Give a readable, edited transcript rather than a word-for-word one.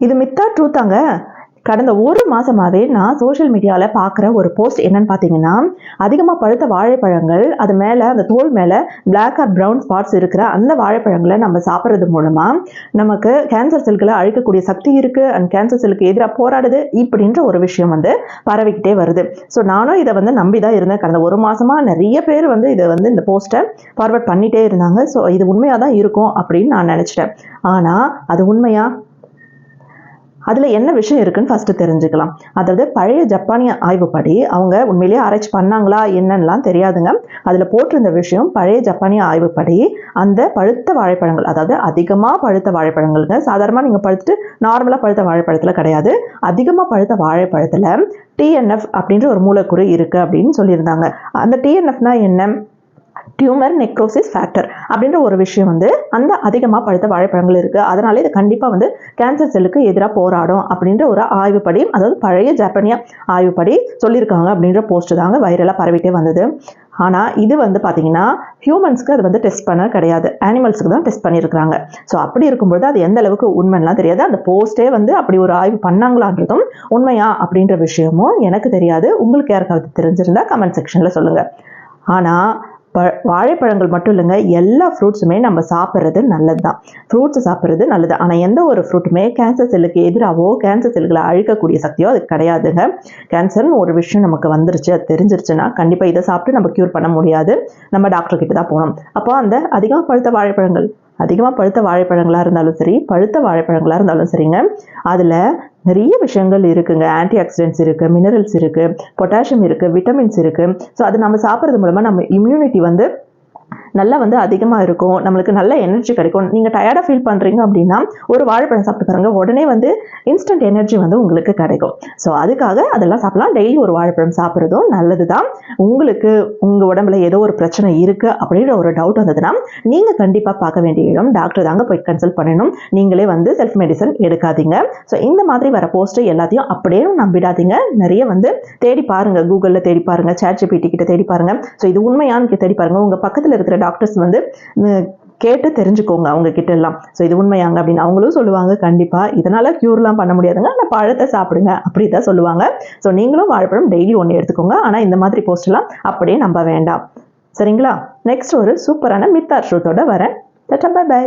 இது மித்தா ட்ரூத்தாங்க. கடந்த ஒரு மாசமாவே நான் சோஷியல் மீடியாவில் பார்க்குற ஒரு போஸ்ட் என்னன்னு பார்த்தீங்கன்னா, அதிகமாக பழுத்த வாழைப்பழங்கள், அது மேலே அந்த தோல் மேலே பிளாக் ஆர் ப்ரௌன் ஸ்பாட்ஸ் இருக்கிற அந்த வாழைப்பழங்களை நம்ம சாப்பிட்றது மூலமாக நமக்கு கேன்சர் செல்களை அழிக்கக்கூடிய சக்தி இருக்குது அண்ட் கேன்சர் செல்லுக்கு எதிராக போராடுது இப்படின்ற ஒரு விஷயம் பரவிக்கிட்டே வருது. ஸோ நானும் இதை நம்பி தான் இருந்தேன். கடந்த ஒரு மாசமாக நிறைய பேர் இந்த போஸ்ட்டை ஃபார்வர்ட் பண்ணிகிட்டே இருந்தாங்க. ஸோ இது உண்மையாக தான் இருக்கும் அப்படின்னு நான் நினச்சிட்டேன். ஆனால் அது உண்மையா? அதில் என்ன விஷயம் இருக்குன்னு ஃபஸ்ட்டு தெரிஞ்சுக்கலாம். அதாவது பழைய ஜப்பானிய ஆய்வுப்படி அவங்க உண்மையிலேயே ஆராய்ச்சி பண்ணாங்களா என்னன்னெலாம் தெரியாதுங்க. அதில் போட்டிருந்த விஷயம் பழைய ஜப்பானிய ஆய்வுப்படி அந்த பழுத்த வாழைப்பழங்கள், அதாவது அதிகமாக பழுத்த வாழைப்பழங்களுக்கு, சாதாரணமாக நீங்கள் பழுத்துட்டு நார்மலாக பழுத்த வாழைப்பழத்தில் கிடையாது, அதிகமாக பழுத்த வாழைப்பழத்தில் டிஎன்எஃப் அப்படின்ற ஒரு மூலக்கூறு இருக்குது அப்படின்னு சொல்லியிருந்தாங்க. அந்த டிஎன்எஃப்னா என்ன? டியூமர் நெக்ரோசிஸ் ஃபேக்டர் அப்படின்ற ஒரு விஷயம் அந்த அதிகமாக பழுத்த வாழைப்பழங்கள் இருக்குது, அதனால இது கண்டிப்பாக கேன்சர் செல்லுக்கு எதிராக போராடும் அப்படின்ற ஒரு ஆய்வுப்படி, அதாவது பழைய ஜப்பானிய ஆய்வுப்படி சொல்லியிருக்காங்க அப்படின்ற போஸ்ட் தாங்க வைரலாக பரவிட்டே வந்தது. ஆனால் இது பார்த்தீங்கன்னா ஹியூமன்ஸ்க்கு அது டெஸ்ட் பண்ண கிடையாது, அனிமல்ஸுக்கு தான் டெஸ்ட் பண்ணியிருக்கிறாங்க. ஸோ அப்படி இருக்கும்போது அது எந்த அளவுக்கு உண்மைலாம் தெரியாது. அந்த போஸ்ட்டே அப்படி ஒரு ஆய்வு பண்ணாங்களான்றதும் உண்மையா அப்படின்ற விஷயமும் எனக்கு தெரியாது. உங்களுக்கு யாருக்காவது தெரிஞ்சிருந்தா கமெண்ட் செக்ஷனில் சொல்லுங்கள். ஆனால் வாழைப்பழங்கள் மட்டும் இல்லைங்க, எல்லா ஃப்ரூட்ஸுமே நம்ம சாப்பிட்றது நல்லது தான். ஃப்ரூட்ஸை சாப்பிட்றது நல்லது. ஆனால் எந்த ஒரு ஃப்ரூட்டுமே கேன்சர் செல்லுக்கு எதிராகவோ கேன்சர் செல்களை அழிக்கக்கூடிய சக்தியோ அது கிடையாதுங்க. கேன்சர்னு ஒரு விஷயம் நமக்கு வந்துருச்சு, அது தெரிஞ்சிருச்சுன்னா கண்டிப்பாக இதை சாப்பிட்டு நம்ம க்யூர் பண்ண முடியாது. நம்ம டாக்டர் கிட்ட தான் போகணும். அப்போ அந்த அதிகமாக பழுத்த வாழைப்பழங்களாக இருந்தாலும் சரி, பழுத்த வாழைப்பழங்களாக இருந்தாலும் சரிங்க, அதில் நிறைய விஷயங்கள் இருக்குங்க. ஆன்டி ஆக்சிடென்ட்ஸ் இருக்குது, மினரல்ஸ் இருக்குது, பொட்டாசியம் இருக்குது, விட்டமின்ஸ் இருக்குது. ஸோ அது நம்ம சாப்பிட்றது மூலமாக நம்ம இம்யூனிட்டி நல்லா அதிகமாக இருக்கும், நம்மளுக்கு நல்ல எனர்ஜி கிடைக்கும். நீங்கள் டயர்டாக ஃபீல் பண்ணுறீங்க அப்படின்னா ஒரு வாழைப்பழம் சாப்பிட்டு பாருங்க, உடனே இன்ஸ்டன்ட் எனர்ஜி உங்களுக்கு கிடைக்கும். ஸோ அதுக்காக அதெல்லாம் சாப்பிடலாம். டெய்லி ஒரு வாழைப்பழம் சாப்பிட்றதும் நல்லது தான். உங்களுக்கு உங்கள் உடம்புல ஏதோ ஒரு பிரச்சனை இருக்குது அப்படின்ற ஒரு டவுட் வந்ததுன்னா நீங்கள் கண்டிப்பாக பார்க்க வேண்டிய இடம் டாக்டர் தாங்க, போய் கன்சல்ட் பண்ணணும். நீங்களே செல்ஃப் மெடிசன் எடுக்காதீங்க. ஸோ இந்த மாதிரி வர போஸ்ட்டு எல்லாத்தையும் அப்படியே நம்பிடாதீங்க. நிறைய தேடி பாருங்கள், கூகுளில் தேடி பாருங்கள், ChatGPT கிட்ட தேடி பாருங்கள். ஸோ இது உண்மையானு தேடி பாருங்கள். உங்கள் பக்கத்தில் இருக்கிற டாக்டர்ஸ் கேட்டு தெரிஞ்சுக்கோங்க அவங்க கிட்ட எல்லாம். ஸோ இது உண்மையாங்க அப்படின்னு அவங்களும் சொல்லுவாங்க. கண்டிப்பாக இதனால் க்யூர்லாம் பண்ண முடியாதுங்க, ஆனால் பழத்தை சாப்பிடுங்க அப்படி தான் சொல்லுவாங்க. ஸோ நீங்களும் வாழைப்பழம் டெய்லி ஒன்று எடுத்துக்கோங்க. ஆனால் இந்த மாதிரி போஸ்ட்லாம் அப்படியே நம்ப வேண்டாம், சரிங்களா? நெக்ஸ்ட் ஒரு சூப்பரான மித் ஆர் ட்ரூத்தோட வரேன். Tata, bye by.